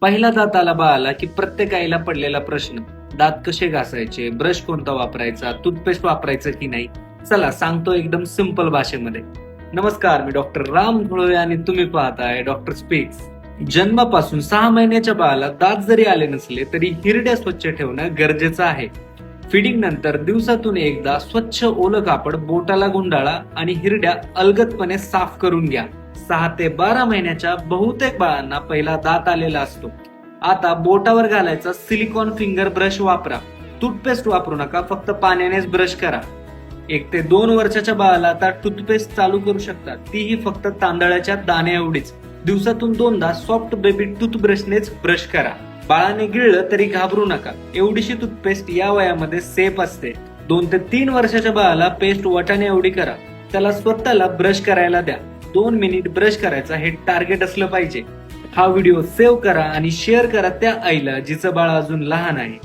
पहिला दात आला बाळाला की प्रत्येक आईला पडलेला प्रश्न, दात कसे घासायचे, ब्रश कोणता वापरायचा, टूथपेस्ट वापरायचं की नाही. चला सांगतो एकदम सिंपल भाषेमध्ये. नमस्कार, मी डॉक्टर राम धुळवे आणि तुम्ही पाहताय डॉक्टर स्पीक्स. जन्मापासून 6 महिन्याच्या बाळाला दात जरी आले नसले तरी हिरड्या स्वच्छ ठेवणं गरजेचं आहे. फिडिंग नंतर दिवसातून एकदा स्वच्छ ओलं कापड बोटाला गुंडाळा आणि हिरड्या अलगदपणे साफ करून घ्या. 6 ते 12 महिन्याच्या बहुतेक बाळांना पहिला दात आलेला असतो. आता बोटावर घालायचा सिलिकॉन फिंगर ब्रश वापरा. टूथपेस्ट वापरू नका, फक्त पाण्यानेच ब्रश करा. 1 ते 2 वर्षाच्या बाळाला आता टूथपेस्ट चालू करू शकता, तीही फक्त तांदळाच्या दाण्या एवढीच. दिवसातून 2दा सॉफ्ट बेबी टूथब्रशनेच ब्रश करा. बाळाने गिळलं तरी घाबरू नका, एवढीशी टूथपेस्ट या वयामध्ये सेफ असते. 2 ते 3 वर्षाच्या बाळाला पेस्ट वाटाणे एवढी करा. त्याला स्वतःला ब्रश करायला द्या. 2 मिनिट ब्रश करायचा हे टार्गेट असलं पाहिजे. हा व्हिडिओ सेव्ह करा आणि शेअर करा त्या आईला जिचं बाळ अजून लहान आहे.